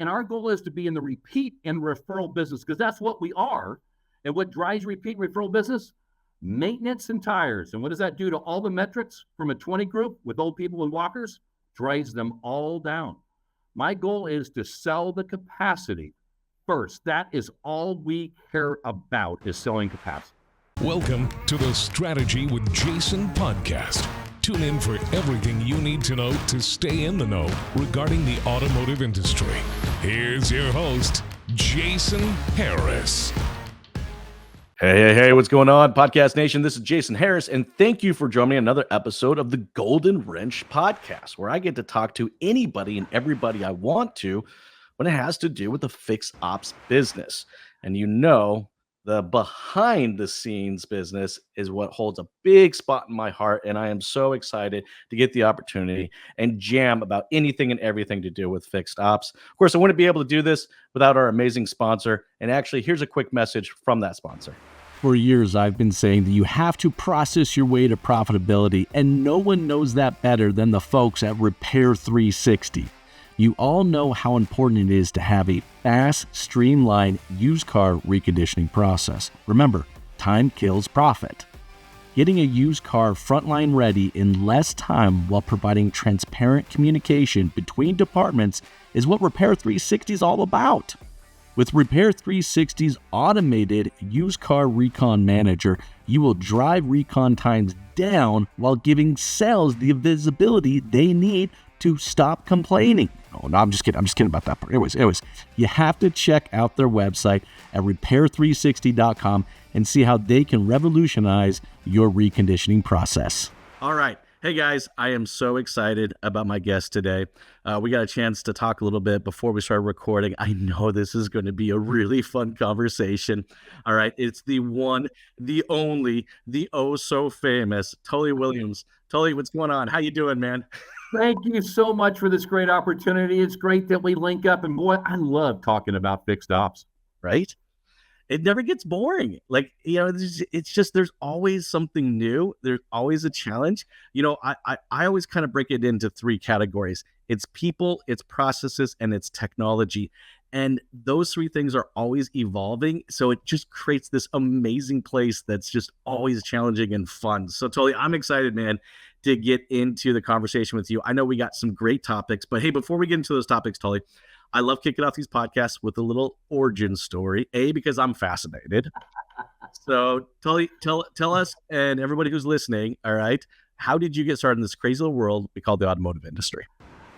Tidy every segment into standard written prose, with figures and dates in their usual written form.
And our goal is to be in the repeat and referral business, because that's what we are. And what drives repeat and referral business? Maintenance and tires. And what does that do to all the metrics from a 20 group with old people and walkers? Drives them all down. My goal is to sell the capacity first. That is all we care about, is selling capacity. Welcome to the Strategy with Jason podcast. Tune in for everything you need to know to stay in the know regarding the automotive industry. Here's your host, Jason Harris. Hey, what's going on, Podcast Nation? This is Jason Harris, and thank you for joining me on another episode of the Golden Wrench Podcast, where I get to talk to anybody and everybody I want to when it has to do with the fixed ops business. And you know, the behind-the-scenes business is what holds a big spot in my heart, and I am so excited to get the opportunity and jam about anything and everything to do with fixed ops. Of course, I wouldn't be able to do this without our amazing sponsor, and actually, here's a quick message from that sponsor. For years, I've been saying that you have to process your way to profitability, and no one knows that better than the folks at Repair 360. You all know how important it is to have a fast, streamlined used car reconditioning process. Remember, time kills profit. Getting a used car frontline ready in less time while providing transparent communication between departments is what Repair 360 is all about. With Repair 360's automated used car recon manager, you will drive recon times down while giving sales the visibility they need to stop complaining. Oh, no, I'm just kidding. I'm just kidding about that part. Anyways, you have to check out their website at repair360.com and see how they can revolutionize your reconditioning process. All right. Hey guys, I am so excited about my guest today. We got a chance to talk a little bit before we started recording. I know this is going to be a really fun conversation. All right. It's the one, the only, the oh so famous Tully Williams. Tully, what's going on? How you doing, man? Thank you so much for this great opportunity. It's great that we link up. And boy, I love talking about fixed ops. Right? It never gets boring. Like, you know, it's just, there's always something new. There's always a challenge. You know, I always kind of break it into three categories. It's people, it's processes, and it's technology. And those three things are always evolving. So it just creates this amazing place that's just always challenging and fun. So Tully, I'm excited, man, to get into the conversation with you. I know we got some great topics, but hey, before we get into those topics, Tully, I love kicking off these podcasts with a little origin story, because I'm fascinated. So Tully, tell us and everybody who's listening, all right, how did you get started in this crazy little world we call the automotive industry?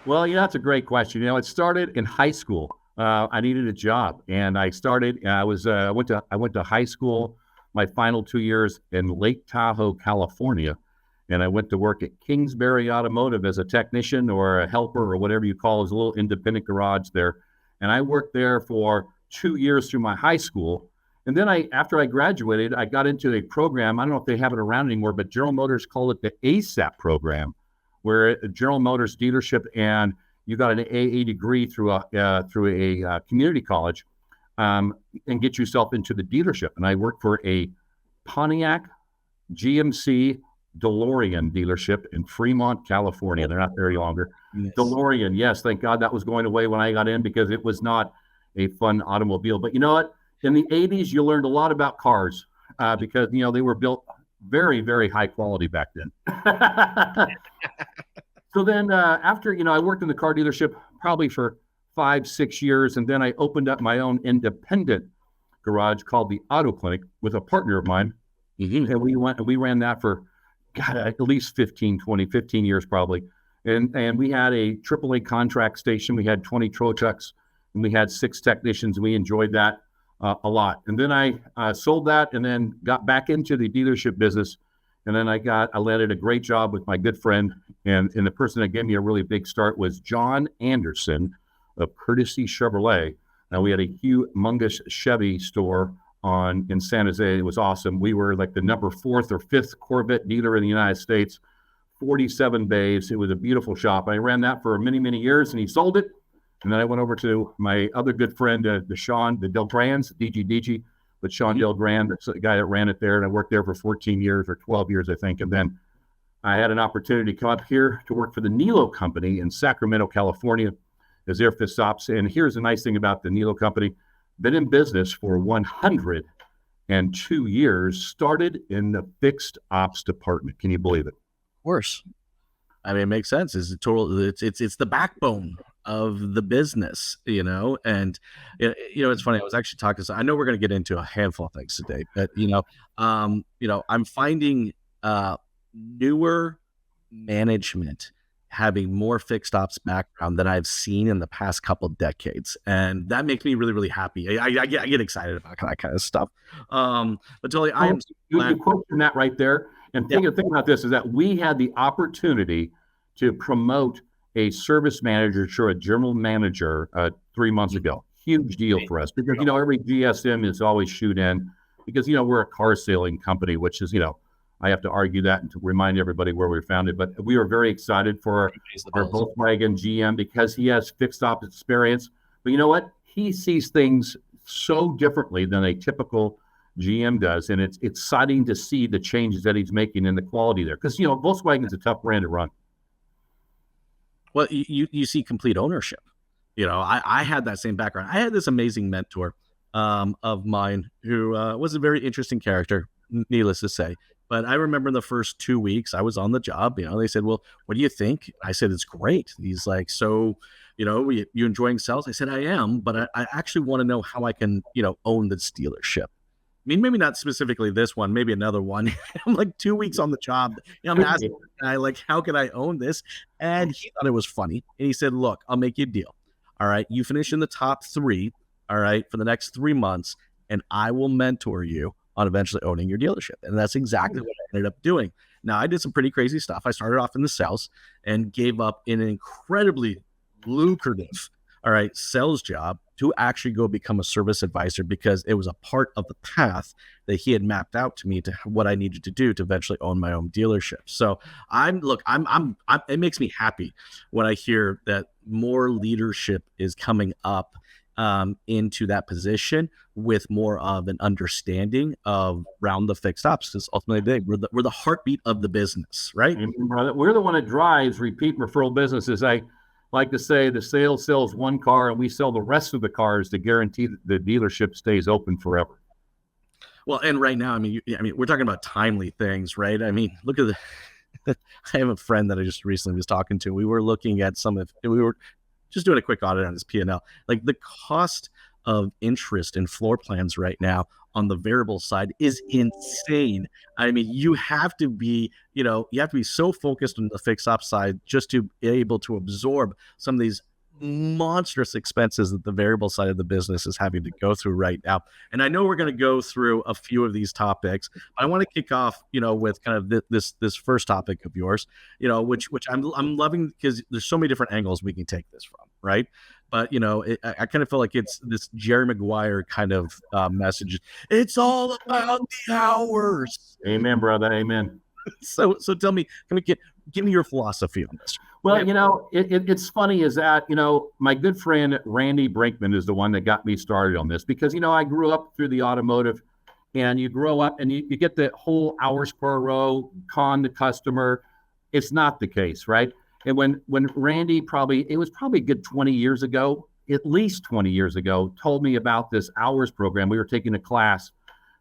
Well, that's a great question. It started in high school. I needed a job, and I started. I went to high school. My final 2 years in Lake Tahoe, California, and I went to work at Kingsbury Automotive as a technician or a helper or whatever you call it. It was a little independent garage there, and I worked there for 2 years through my high school. And then after I graduated, I got into a program. I don't know if they have it around anymore, but General Motors called it the ASAP program, where a General Motors dealership, and you got an AA degree through a community college, and get yourself into the dealership. And I worked for a Pontiac GMC DeLorean dealership in Fremont, California. They're not there any longer. Yes. DeLorean, yes, thank God that was going away when I got in, because it was not a fun automobile. But you know what? In the 80s, you learned a lot about cars because, they were built very, very high quality back then. So then after, I worked in the car dealership probably for 5-6 years. And then I opened up my own independent garage called the Auto Clinic with a partner of mine. Mm-hmm. And we ran that for, at least 15 years probably. And we had a AAA contract station. We had 20 tow trucks, and we had 6 technicians. We enjoyed that a lot. And then I sold that and then got back into the dealership business. And then I landed a great job with my good friend. And the person that gave me a really big start was John Anderson of Courtesy Chevrolet. Now, we had a humongous Chevy store in San Jose. It was awesome. We were like the number 4th or 5th Corvette dealer in the United States, 47 bays. It was a beautiful shop. I ran that for many, many years, and he sold it. And then I went over to my other good friend, the Del Grands, DG, but Sean Del Grand, the guy that ran it there. And I worked there for 14 years or 12 years, I think. And then I had an opportunity to come up here to work for the Nilo Company in Sacramento, California, as their fixed ops. And here's the nice thing about the Nilo company. Been in business for 102 years, started in the fixed ops department. Can you believe it? Of course. I mean, it makes sense. It's the backbone of the business, and it's funny. I was actually talking I know we're going to get into a handful of things today, but I'm finding newer management having more fixed ops background than I've seen in the past couple decades, and that makes me really, really happy. I get excited about that kind of stuff. But Tully, I am you question that right there, and think about this: is that we had the opportunity to promote a service manager to a general manager 3 months ago. Huge deal for us because every GSM is always shoot in because we're a car selling company, which is I have to argue that and to remind everybody where we were founded. But we were very excited for our Volkswagen GM because he has fixed ops experience. But you know what? He sees things so differently than a typical GM does. And it's exciting to see the changes that he's making in the quality there. Because, Volkswagen is a tough brand to run. Well, you see complete ownership. I had that same background. I had this amazing mentor of mine who was a very interesting character, needless to say. But I remember the first 2 weeks I was on the job, they said, well, what do you think? I said, it's great. He's like, so, you enjoying sales? I said, I am, but I actually want to know how I can, own this dealership. I mean, maybe not specifically this one, maybe another one. I'm like 2 weeks on the job. I'm asking the guy, like, how can I own this? And he thought it was funny. And he said, look, I'll make you a deal. All right. You finish in the top 3, all right, for the next 3 months, and I will mentor you on eventually owning your dealership. And that's exactly what I ended up doing. Now, I did some pretty crazy stuff. I started off in the sales and gave up an incredibly lucrative, sales job to actually go become a service advisor because it was a part of the path that he had mapped out to me to what I needed to do to eventually own my own dealership. So it makes me happy when I hear that more leadership is coming up into that position with more of an understanding of around the fixed ops, because ultimately we're the heartbeat of the business, right? We're the one that drives repeat referral businesses. I like to say the sales sells one car and we sell the rest of the cars to guarantee that the dealership stays open forever. Well, and right now, I mean, we're talking about timely things, right? I mean, look at I have a friend that I just recently was talking to. We were looking at we were just doing a quick audit on his P&L. Like the cost of interest in floor plans right now on the variable side is insane. I mean, you have to be so focused on the fixed ops side just to be able to absorb some of these monstrous expenses that the variable side of the business is having to go through right now. And I know we're going to go through a few of these topics, but I want to kick off, with kind of this first topic of yours, which I'm loving because there's so many different angles we can take this from, right? But, I kind of feel like it's this Jerry Maguire kind of message. It's all about the hours. Amen, brother. Amen. So tell me, give me your philosophy on this. Well, it's funny is that, my good friend Randy Brinkman is the one that got me started on this because, I grew up through the automotive and you grow up and you get the whole hours per row, con the customer. It's not the case, right? And when Randy it was probably a good 20 years ago, at least 20 years ago, told me about this hours program. We were taking a class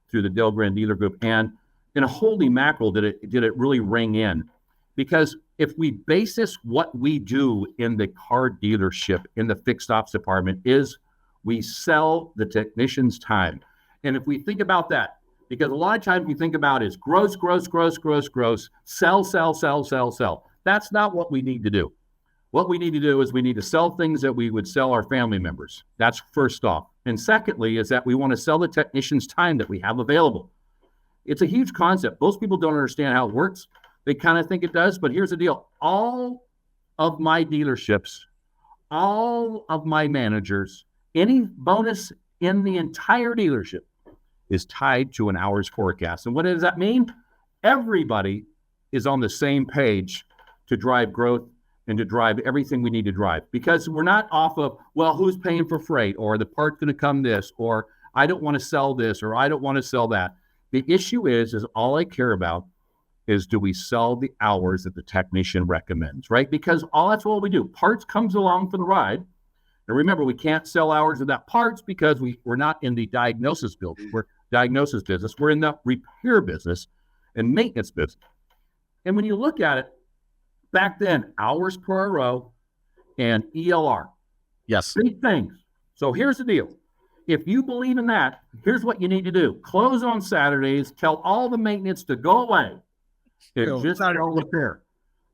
through the Del Grand Dealer Group and holy mackerel, did it really ring in? Because if we basis what we do in the car dealership, in the fixed ops department, is we sell the technician's time. And if we think about that, because a lot of times we think about is gross, sell. That's not what we need to do. What we need to do is we need to sell things that we would sell our family members. That's first off. And secondly is that we want to sell the technician's time that we have available. It's a huge concept. Most people don't understand how it works. They kind of think it does, but here's the deal. All of my dealerships, all of my managers, any bonus in the entire dealership is tied to an hours forecast. And what does that mean? Everybody is on the same page to drive growth and to drive everything we need to drive, because we're not off of, well, who's paying for freight, or the part's going to come this, or I don't want to sell this, or I don't want to sell that. The issue is all I care about is, do we sell the hours that the technician recommends, right? Because that's all we do. Parts comes along for the ride. And remember, we can't sell hours without parts because we're not in the diagnosis business. We're in the repair business and maintenance business. And when you look at it, back then, hours per RO and ELR, Yes. big things. So here's the deal. If you believe in that, here's what you need to do. Close on Saturdays, tell all the maintenance to go away. It's just not repair.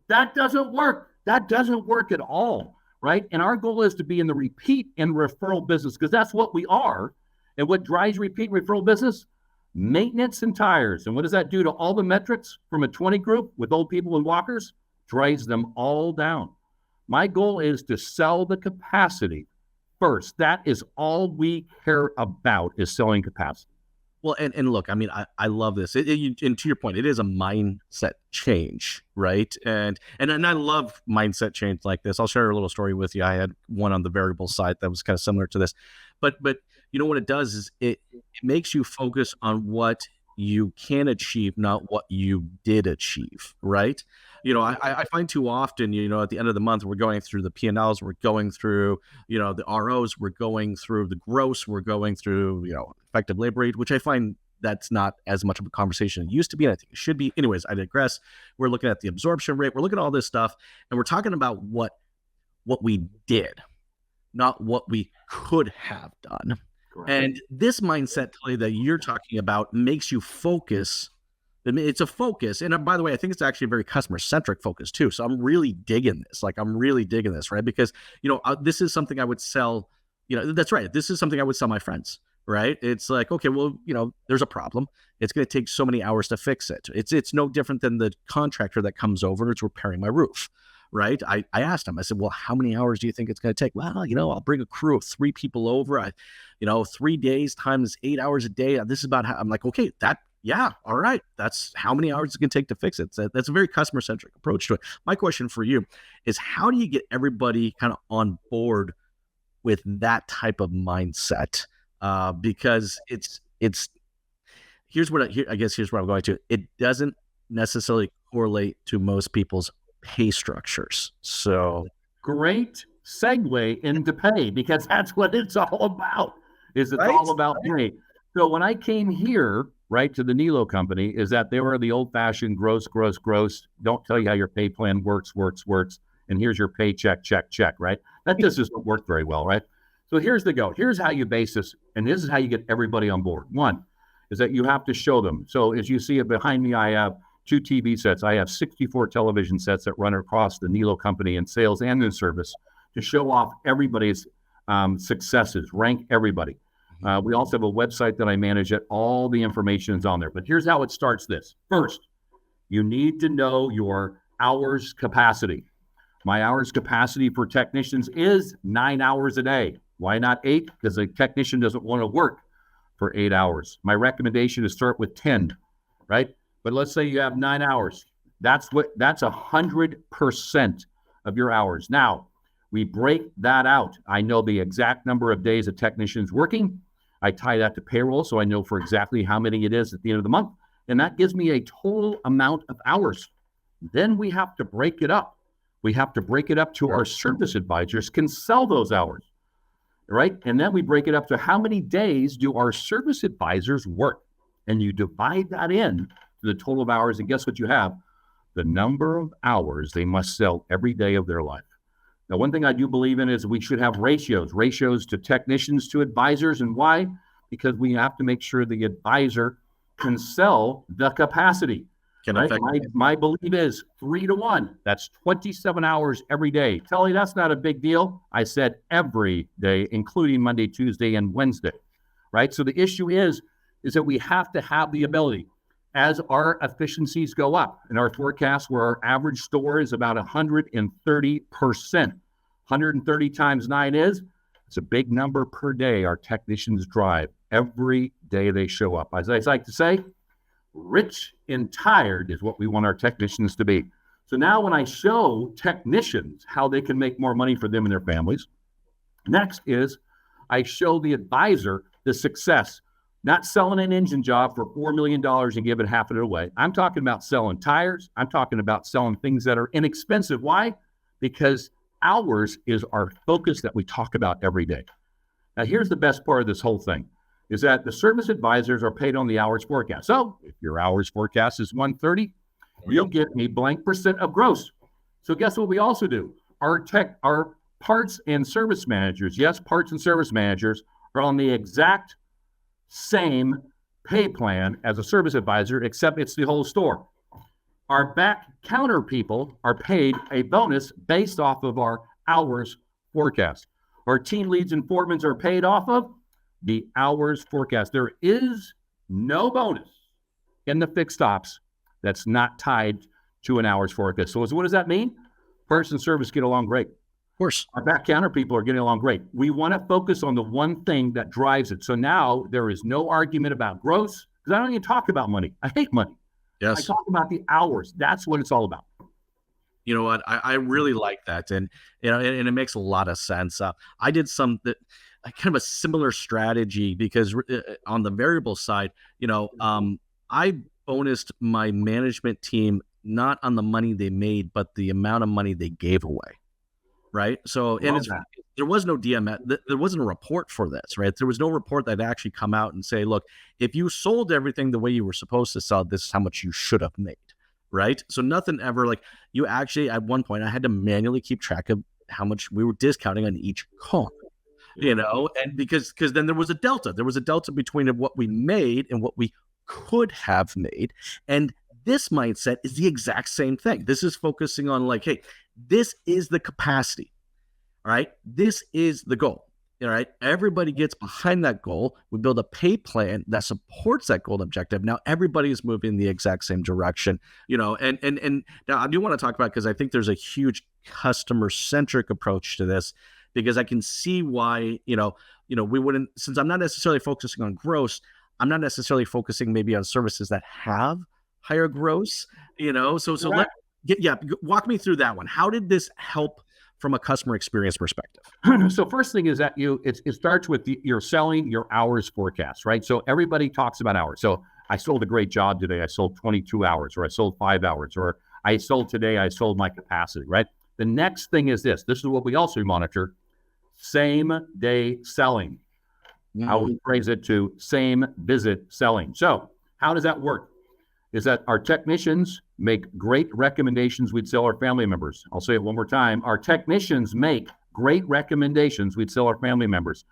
That doesn't work. That doesn't work at all, right? And our goal is to be in the repeat and referral business because that's what we are. And what drives repeat and referral business? Maintenance and tires. And what does that do to all the metrics from a 20 group with old people and walkers? Drives them all down. My goal is to sell the capacity first. That is all we care about is selling capacity. Well, and look, I mean, I love this. And to your point, it is a mindset change, right? And I love mindset change like this. I'll share a little story with you. I had one on the variable side that was kind of similar to this, but you know what it does is it makes you focus on what you can achieve, not what you did achieve, right? You know, I find too often, you know, at the end of the month, we're going through the P&Ls, we're going through, you know, the ROs, we're going through the gross, we're going through, you know, effective labor rate, which I find that's not as much of a conversation it used to be. And I think it should be. Anyways, I digress. We're looking at the absorption rate. We're looking at all this stuff, and we're talking about what we did, not what we could have done. Correct. And this mindset play that you're talking about makes you focus. It's a focus. And by the way, I think it's actually a very customer-centric focus too. So I'm really digging this. Right? Because, you know, this is something I would sell, you know, that's right. This is something I would sell my friends, right? It's like, okay, well, you know, there's a problem. It's going to take so many hours to fix it. It's no different than the contractor that comes over and is repairing my roof, right? I asked him, I said, well, how many hours do you think it's going to take? Well, you know, I'll bring a crew of 3 people over. 3 days times 8 hours a day. This is about how I'm like, okay, yeah, all right. That's how many hours it's going to take to fix it. So that's a very customer-centric approach to it. My question for you is, how do you get everybody kind of on board with that type of mindset? Because it's here's what I'm going to. It doesn't necessarily correlate to most people's pay structures. So great segue into pay, because that's what it's all about. It's all about pay. So when I came here, right, to the Nilo company, is that they were the old-fashioned gross. Don't tell you how your pay plan works, and here's your paycheck, check, right? That just doesn't work very well, right? So here's the go. Here's how you base this, and this is how you get everybody on board. One is that you have to show them. So as you see it behind me, I have 2 TV sets. I have 64 television sets that run across the Nilo company in sales and in service to show off everybody's successes, rank everybody. We also have a website that I manage that all the information is on there. But here's how it starts this. First, you need to know your hours capacity. My hours capacity for technicians is 9 hours a day. Why not 8? Because a technician doesn't want to work for 8 hours. My recommendation is start with 10, right? But let's say you have 9 hours. That's 100% of your hours. Now, we break that out. I know the exact number of days a technician's working. I tie that to payroll, so I know for exactly how many it is at the end of the month. And that gives me a total amount of hours. Then we have to break it up. We have to break it up to our service advisors can sell those hours, right? And then we break it up to how many days do our service advisors work? And you divide that in to the total of hours. And guess what you have? The number of hours they must sell every day of their life. Now, one thing I do believe in is we should have ratios to technicians, to advisors. And why? Because we have to make sure the advisor can sell the capacity. Right? My belief is 3 to 1. That's 27 hours every day. Tully, that's not a big deal. I said every day, including Monday, Tuesday, and Wednesday. Right? So the issue is that we have to have the ability. As our efficiencies go up in our forecast, where our average store is about 130%, 130 times 9 it's a big number per day our technicians drive every day they show up. As I like to say, rich and tired is what we want our technicians to be. So now when I show technicians how they can make more money for them and their families, next is I show the advisor the success. Not selling an engine job for $4 million and giving half of it away. I'm talking about selling tires. I'm talking about selling things that are inexpensive. Why? Because hours is our focus that we talk about every day. Now, here's the best part of this whole thing is that the service advisors are paid on the hours forecast. So if your hours forecast is 130, you'll get a blank percent of gross. So guess what we also do? Our parts and service managers, yes, parts and service managers are on the exact same pay plan as a service advisor, except it's the whole store. Our back counter people are paid a bonus based off of our hours forecast. Our team leads and foremen are paid off of the hours forecast. There is no bonus in the fixed ops that's not tied to an hours forecast. So what does that mean? Parts and service get along great. Of course. Our back counter people are getting along great. We want to focus on the one thing that drives it. So now there is no argument about gross, because I don't even talk about money. I hate money. Yes. I talk about the hours. That's what it's all about. You know what? I really like that. And, and it makes a lot of sense. I did kind of a similar strategy because on the variable side, I bonused my management team, not on the money they made, but the amount of money they gave away. Right. So, and there was no DMS, there wasn't a report for this, right? There was no report that actually come out and say, look, if you sold everything the way you were supposed to sell, this is how much you should have made. Right. So nothing ever like you actually at one point I had to manually keep track of how much we were discounting on each car, and because then there was a delta between what we made and what we could have made. And this mindset is the exact same thing. This is focusing on like, hey, this is the capacity. All right. This is the goal. All right. Everybody gets behind that goal. We build a pay plan that supports that goal and objective. Now everybody is moving in the exact same direction, and now I do want to talk about, because I think there's a huge customer centric approach to this, because I can see why, we wouldn't, since I'm not necessarily focusing on gross, I'm not necessarily focusing maybe on services that have higher gross, so Right. Walk me through that one. How did this help from a customer experience perspective? So first thing is that it starts with you're selling your hours forecast, right? So everybody talks about hours. So I sold a great job today. I sold 22 hours, or I sold 5 hours, or I sold my capacity, right? The next thing is this is what we also monitor: same day selling. I will phrase it to same visit selling. So how does that work? Is that our technicians make great recommendations we'd sell our family members. I'll say it one more time. Our technicians make great recommendations we'd sell our family members.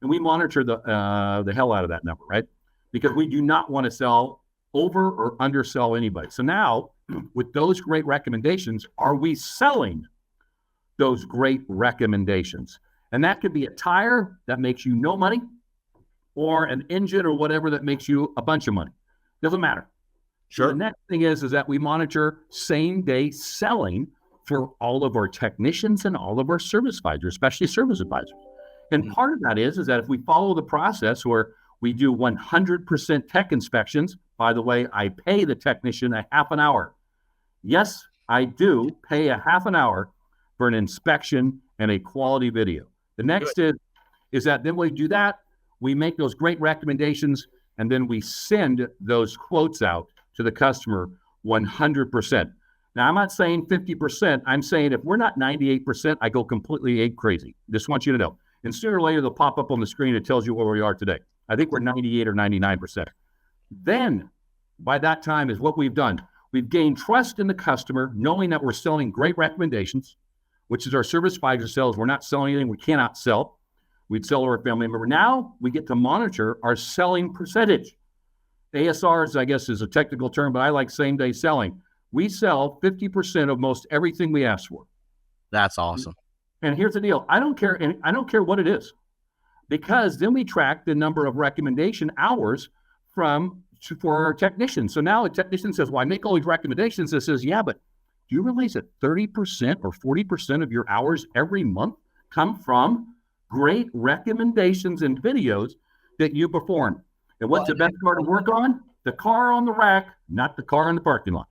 And we monitor the hell out of that number, right? Because we do not want to sell over or undersell anybody. So now, with those great recommendations, are we selling those great recommendations? And that could be a tire that makes you no money, or an engine or whatever that makes you a bunch of money. Doesn't matter. Sure. The next thing is that we monitor same day selling for all of our technicians and all of our service advisors, especially service advisors. And part of that is that if we follow the process where we do 100% tech inspections, by the way, I pay the technician a half an hour. Yes, I do pay a half an hour for an inspection and a quality video. The next is that then we do that, we make those great recommendations, and then we send those quotes out to the customer 100%. Now, I'm not saying 50%. I'm saying if we're not 98%, I go completely ape crazy. Just want you to know. And sooner or later, they'll pop up on the screen. It tells you where we are today. I think we're 98 or 99%. Then, by that time, is what we've done. We've gained trust in the customer, knowing that we're selling great recommendations, which is our service advisor sells. We're not selling anything we cannot sell. We'd sell to our family member. Now, we get to monitor our selling percentage. ASRs, I guess, is a technical term, but I like same-day selling. We sell 50% of most everything we ask for. That's awesome. And here's the deal. I don't care what it is, because then we track the number of recommendation hours for our technicians. So now a technician says, well, I make all these recommendations. It says, yeah, but do you realize that 30% or 40% of your hours every month come from great recommendations and videos that you perform? And what's the best car to work on? The car on the rack, not the car in the parking lot.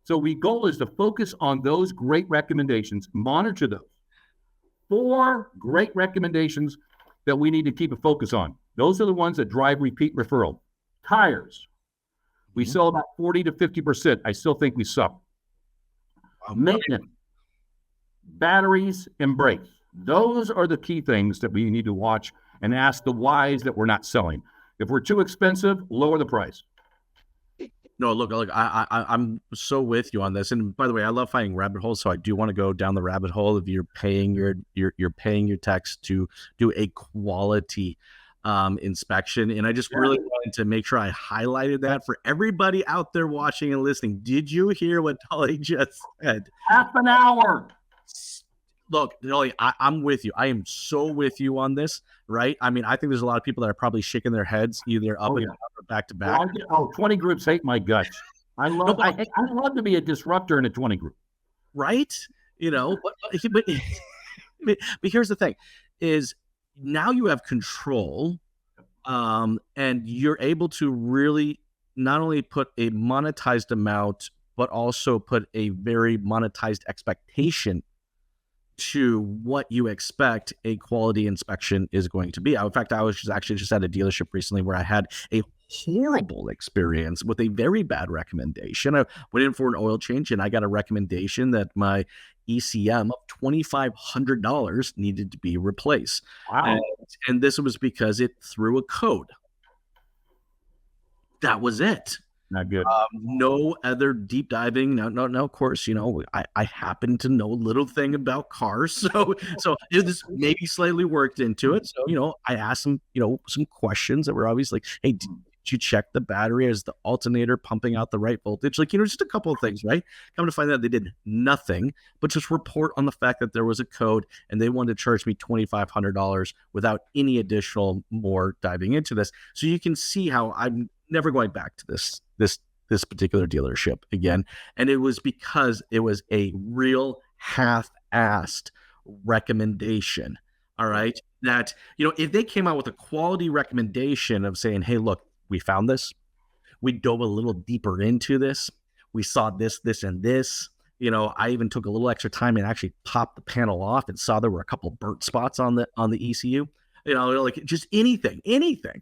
So goal is to focus on those great recommendations, monitor those. 4 great recommendations that we need to keep a focus on. Those are the ones that drive repeat referral. Tires. We sell about 40 to 50%. I still think we suck. Maintenance. batteries, and brakes. Those are the key things that we need to watch and ask the whys that we're not selling. If we're too expensive, lower the price. No, look, I'm so with you on this. And by the way, I love finding rabbit holes, so I do want to go down the rabbit hole. If you're paying you're paying your techs to do a quality inspection, and I just really wanted to make sure I highlighted that for everybody out there watching and listening. Did you hear what Tully just said? Half an hour. Look, Tully, I'm with you. I am so with you on this, right? I mean, I think there's a lot of people that are probably shaking their heads either up and down or back to back. 20 groups hate my guts. I love to be a disruptor in a 20 group. Right? You know, but here's the thing is now you have control, and you're able to really not only put a monetized amount, but also put a very monetized expectation to what you expect a quality inspection is going to be. In fact, I was just at a dealership recently where I had a horrible experience with a very bad recommendation. I went in for an oil change and I got a recommendation that my ECM of $2,500 needed to be replaced. Wow. And this was because it threw a code. That was it. Not good. No other deep diving. No. Of course, you know, I happen to know a little thing about cars, so this maybe slightly worked into it. So, you know, I asked them, you know, some questions that were obviously like, hey, did you check the battery? Is the alternator pumping out the right voltage? Like, you know, just a couple of things, right? Come to find out they did nothing but just report on the fact that there was a code and they wanted to charge me $2,500 without any additional more diving into this. So you can see how I'm never going back to this particular dealership again. And it was because it was a real half-assed recommendation. All right. That, you know, if they came out with a quality recommendation of saying, hey, look, we found this, we dove a little deeper into this, we saw this, and this, you know, I even took a little extra time and actually popped the panel off and saw there were a couple burnt spots on the ECU. You know, like just anything,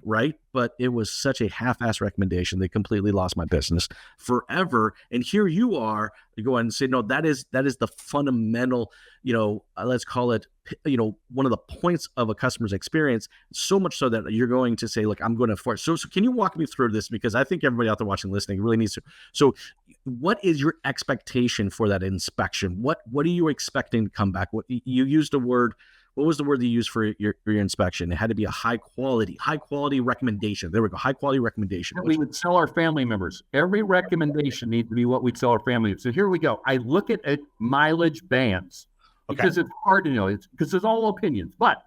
right? But it was such a half-ass recommendation. They completely lost my business forever. And here you are, you go and say, no, that is the fundamental, you know, let's call it, you know, one of the points of a customer's experience, so much so that you're going to say, look, I'm going to force. So can you walk me through this? Because I think everybody out there watching, listening really needs to. So what is your expectation for that inspection? What are you expecting to come back? What you used a word. What was the word you used for your inspection? It had to be a high quality recommendation. There we go. High quality recommendation. We would sell our family members. Every recommendation needs to be what we'd sell our family. So here we go. I look at mileage bands because it's hard to know. Because it's all opinions. But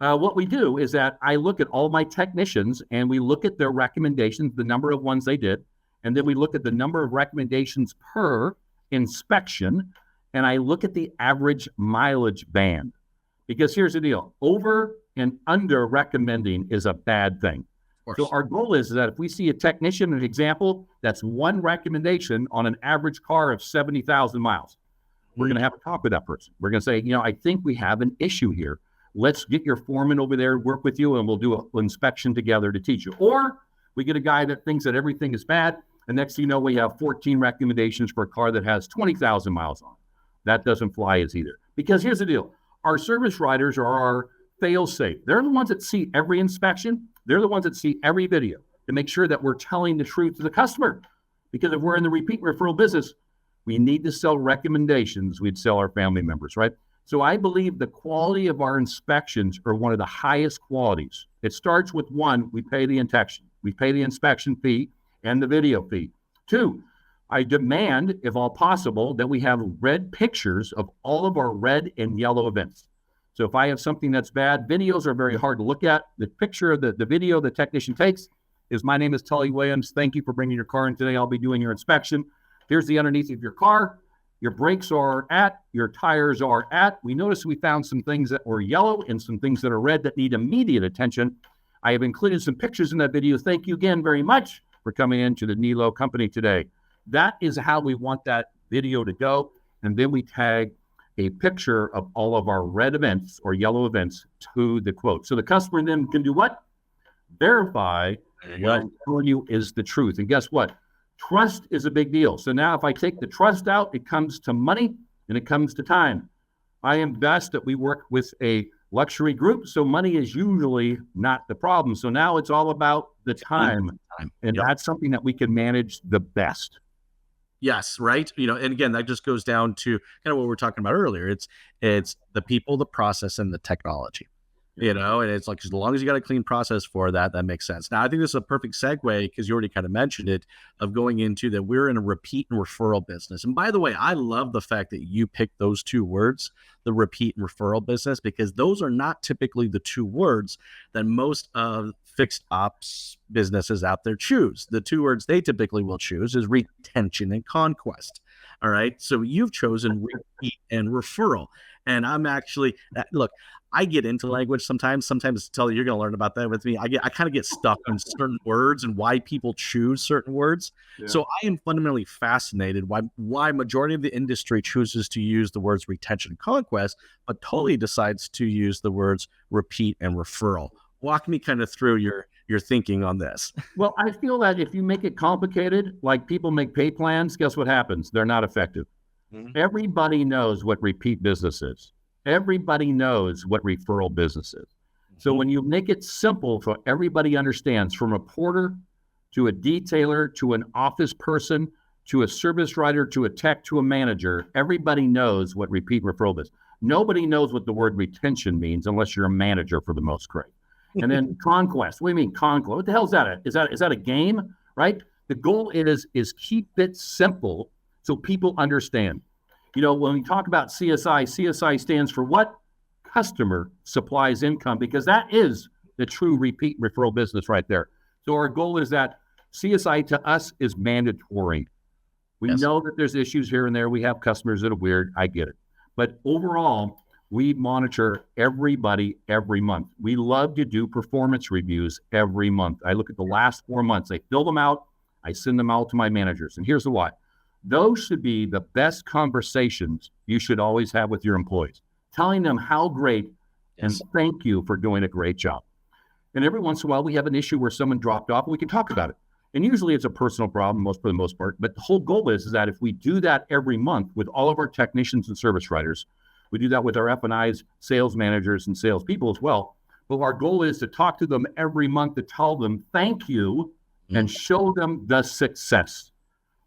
what we do is that I look at all my technicians and we look at their recommendations, the number of ones they did. And then we look at the number of recommendations per inspection. And I look at the average mileage band. Because here's the deal, over and under recommending is a bad thing. So our goal is that if we see a technician, an example, that's one recommendation on an average car of 70,000 miles, we're going to have to talk with that person. We're going to say, you know, I think we have an issue here. Let's get your foreman over there, work with you, and we'll do an inspection together to teach you. Or we get a guy that thinks that everything is bad, and next thing you know, we have 14 recommendations for a car that has 20,000 miles on it. That doesn't fly as either. Because here's the deal. Our service writers are our fail-safe. They're the ones that see every inspection. They're the ones that see every video to make sure that we're telling the truth to the customer. Because if we're in the repeat referral business, we need to sell recommendations. We'd sell our family members, right? So I believe the quality of our inspections are one of the highest qualities. It starts with one, we pay the inspection. We pay the inspection fee and the video fee. Two, I demand, if all possible, that we have red pictures of all of our red and yellow events. So if I have something that's bad, videos are very hard to look at. The picture of the video the technician takes is, my name is Tully Williams. Thank you for bringing your car in today. I'll be doing your inspection. Here's the underneath of your car. Your brakes are at, your tires are at. We noticed we found some things that were yellow and some things that are red that need immediate attention. I have included some pictures in that video. Thank you again very much for coming into the Nilo company today. That is how we want that video to go. And then we tag a picture of all of our red events or yellow events to the quote. So the customer then can do what? Verify what I'm telling you is the truth. And guess what? Trust is a big deal. So now if I take the trust out, it comes to money and it comes to time. I am blessed that we work with a luxury group, so money is usually not the problem. So now it's all about the time, and that's something that we can manage the best. Yes, right. And again, that just goes down to kind of what we were talking about earlier. It's the people, the process, and the technology. And it's like, as long as you got a clean process for that, that makes sense. Now, I think this is a perfect segue, because you already kind of mentioned it, of going into that we're in a repeat and referral business. And by the way, I love the fact that you picked those two words, the repeat and referral business, because those are not typically the two words that most of fixed ops businesses out there choose. The two words they typically will choose is retention and conquest. All right. So you've chosen repeat and referral. And I'm actually, look, I get into language sometimes. Tully, you're going to learn about that with me. I kind of get stuck on certain words and why people choose certain words. Yeah. So I am fundamentally fascinated why majority of the industry chooses to use the words retention and conquest, but totally decides to use the words repeat and referral. Walk me kind of through your thinking on this. Well, I feel that if you make it complicated, like people make pay plans, guess what happens? They're not effective. Mm-hmm. Everybody knows what repeat business is. Everybody knows what referral business is. So when you make it simple so everybody understands, from a porter to a detailer to an office person to a service writer to a tech to a manager, everybody knows what repeat referral is. Nobody knows what the word retention means unless you're a manager, for the most part. And then conquest. What do you mean conquest? What the hell is that? Is that a game, right? The goal is keep it simple so people understand. When we talk about CSI stands for what? Customer supplies income, because that is the true repeat referral business right there. So our goal is that CSI to us is mandatory. We know that there's issues here and there. We have customers that are weird. I get it. But overall, we monitor everybody every month. We love to do performance reviews every month. I look at the last 4 months. I fill them out. I send them out to my managers. And here's the why. Those should be the best conversations you should always have with your employees, telling them how great and thank you for doing a great job. And every once in a while, we have an issue where someone dropped off and we can talk about it. And usually it's a personal problem, for the most part. But the whole goal is that if we do that every month with all of our technicians and service writers, we do that with our F&Is, sales managers, and salespeople as well. But our goal is to talk to them every month to tell them thank you and show them the success,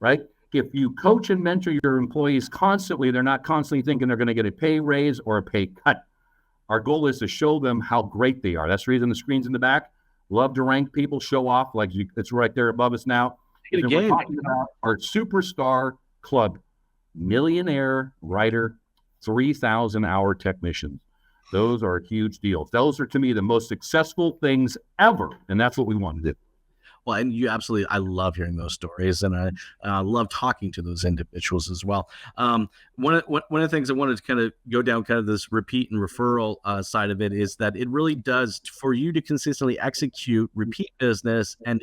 right? If you coach and mentor your employees constantly, they're not constantly thinking they're going to get a pay raise or a pay cut. Our goal is to show them how great they are. That's the reason the screen's in the back. Love to rank people, show off, like it's right there above us now. We're talking about our superstar club, millionaire writer, 3,000-hour technicians. Those are huge deals. Those are, to me, the most successful things ever, and that's what we want to do. Well, and you absolutely, I love hearing those stories, and I love talking to those individuals as well. One of the things I wanted to kind of go down kind of this repeat and referral side of it is that it really does, for you to consistently execute repeat business and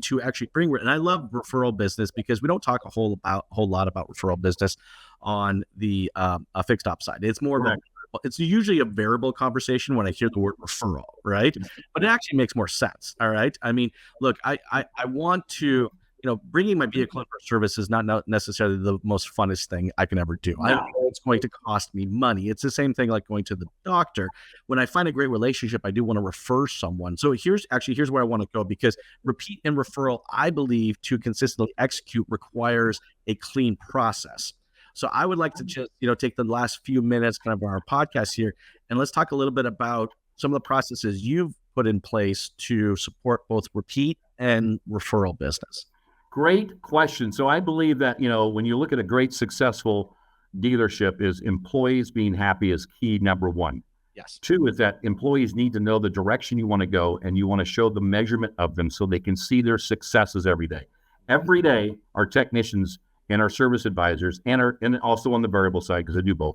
to actually bring, and I love referral business because we don't talk a whole lot about referral business on the fixed op side. It's more of it's usually a variable conversation when I hear the word referral, right? But it actually makes more sense. All right. I mean, look, I want to, bringing my vehicle in for service is not necessarily the most funnest thing I can ever do. No. I know it's going to cost me money. It's the same thing like going to the doctor. When I find a great relationship, I do want to refer someone. So here's where I want to go, because repeat and referral, I believe, to consistently execute requires a clean process. So I would like to just, take the last few minutes kind of our podcast here, and let's talk a little bit about some of the processes you've put in place to support both repeat and referral business. Great question. So I believe that, when you look at a great successful dealership, is employees being happy is key, number one. Yes. Two is that employees need to know the direction you want to go, and you want to show the measurement of them so they can see their successes every day. Every day, our technicians and our service advisors, and also on the variable side, because I do both,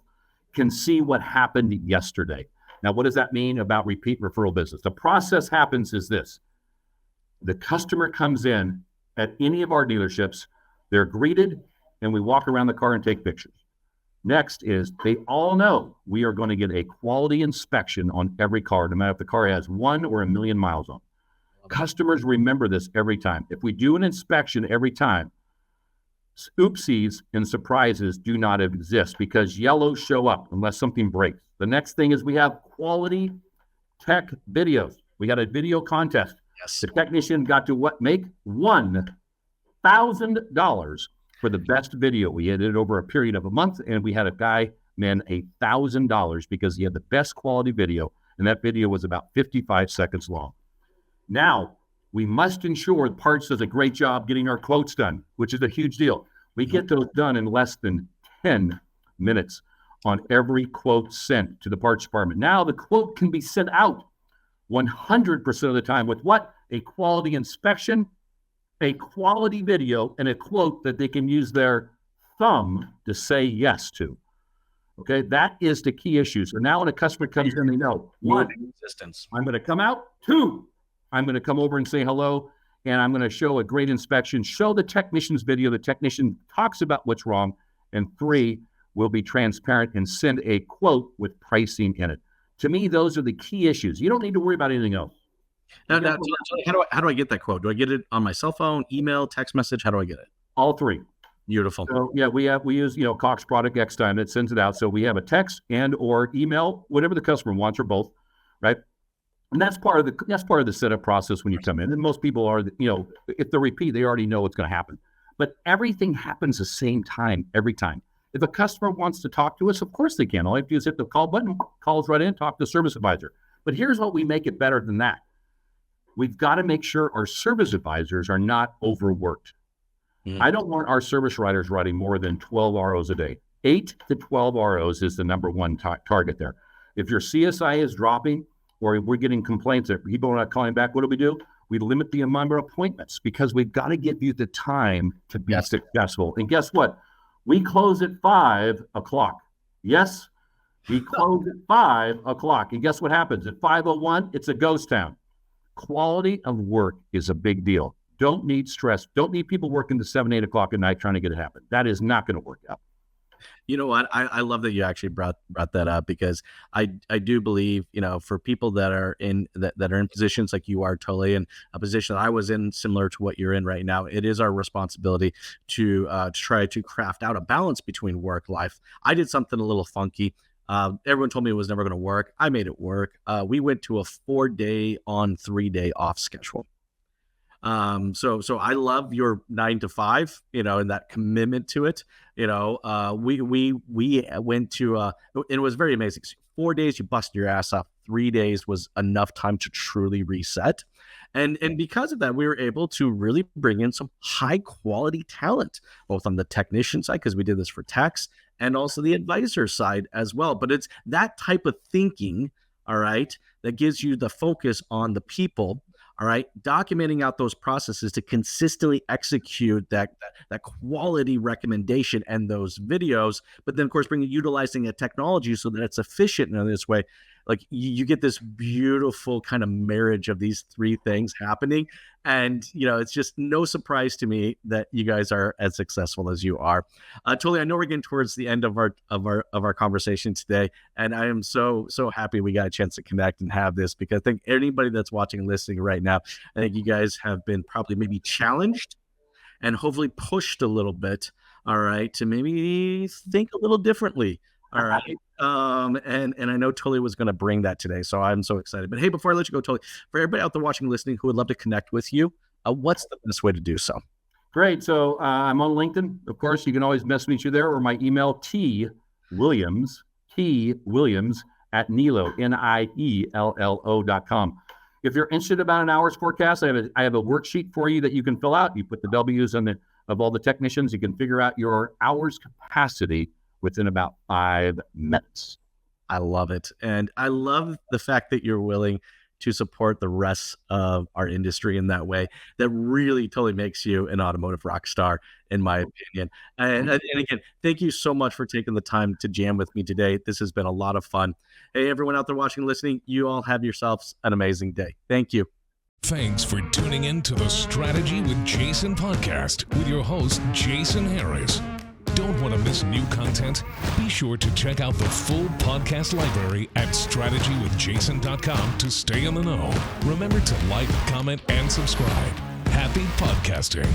can see what happened yesterday. Now, what does that mean about repeat referral business? The process happens is this. The customer comes in at any of our dealerships, they're greeted, and we walk around the car and take pictures. Next is they all know we are going to get a quality inspection on every car, no matter if the car has 1 or 1 million miles on it. Customers remember this every time. If we do an inspection every time, Oopsies and surprises do not exist because yellows show up unless something breaks. The next thing is we have quality tech videos. We got a video contest. Yes. The technician got to make $1,000 for the best video. We did it over a period of a month, and we had a guy win $1,000 because he had the best quality video, and that video was about 55 seconds long. Now, we must ensure Parts does a great job getting our quotes done, which is a huge deal. We get those done in less than 10 minutes on every quote sent to the parts department. Now, the quote can be sent out 100% of the time with what? A quality inspection, a quality video, and a quote that they can use their thumb to say yes to. Okay, that is the key issue. So now when a customer comes in, they know, one, resistance. I'm going to come out. Two, I'm going to come over and say hello, and I'm going to show a great inspection, show the technician's video. The technician talks about what's wrong. And three, we'll be transparent and send a quote with pricing in it. To me, those are the key issues. You don't need to worry about anything else. Now, how do I get that quote? Do I get it on my cell phone, email, text message? How do I get it? All three. Beautiful. So yeah, we use Cox Product X Time that sends it out. So we have a text and or email, whatever the customer wants, or both, right? And that's part of the setup process when you come in. And most people are, if they repeat, they already know what's going to happen. But everything happens the same time every time. If a customer wants to talk to us, of course they can. All you have to do is hit the call button, calls right in, talk to the service advisor. But here's what we make it better than that. We've got to make sure our service advisors are not overworked. I don't want our service writers writing more than 12 ROs a day. 8 to 12 ROs is the number one target there. If your CSI is dropping or we're getting complaints that people are not calling back, what do? We limit the amount of appointments because we've got to give you the time to be successful. And guess what? We close at 5 o'clock. Yes, we close at 5 o'clock. And guess what happens? At 5:01, it's a ghost town. Quality of work is a big deal. Don't need stress. Don't need people working to 7, 8 o'clock at night trying to get it happen. That is not going to work out. You know what? I love that you actually brought that up because I do believe, for people that are in positions like you are, Tully, and a position that I was in similar to what you're in right now, it is our responsibility to try to craft out a balance between work life. I did something a little funky. Everyone told me it was never going to work. I made it work. We went to a 4-day on, 3-day off schedule. So I love your 9 to 5, and that commitment to it. We went to, it was very amazing. 4 days, you bust your ass up. 3 days was enough time to truly reset. And because of that, we were able to really bring in some high quality talent, both on the technician side, because we did this for techs, and also the advisor side as well. But it's that type of thinking, all right, that gives you the focus on the people. All right, documenting out those processes to consistently execute that quality recommendation and those videos, but then of course utilizing a technology so that it's efficient in this way. Like you get this beautiful kind of marriage of these three things happening, and it's just no surprise to me that you guys are as successful as you are. Tully, I know we're getting towards the end of our conversation today, and I am so happy we got a chance to connect and have this, because I think anybody that's watching and listening right now, I think you guys have been probably maybe challenged and hopefully pushed a little bit, all right, to maybe think a little differently. All right. And I know Tully was going to bring that today, so I'm so excited. But hey, before I let you go, Tully, for everybody out there watching and listening who would love to connect with you, what's the best way to do so? Great. So I'm on LinkedIn. Of course, you can always message me through there, or my email, Williams at Niello, NIELLO.com. If you're interested about an hour's forecast, I have a worksheet for you that you can fill out. You put the W's of all the technicians. You can figure out your hours capacity within about 5 minutes. I love it. And I love the fact that you're willing to support the rest of our industry in that way. That really totally makes you an automotive rock star, in my opinion. And again, thank you so much for taking the time to jam with me today. This has been a lot of fun. Hey, everyone out there watching and listening, you all have yourselves an amazing day. Thank you. Thanks for tuning in to the Strategy with Jason podcast with your host, Jason Harris. Don't want to miss new content? Be sure to check out the full podcast library at strategywithjason.com to stay in the know. Remember to like, comment, and subscribe. Happy podcasting.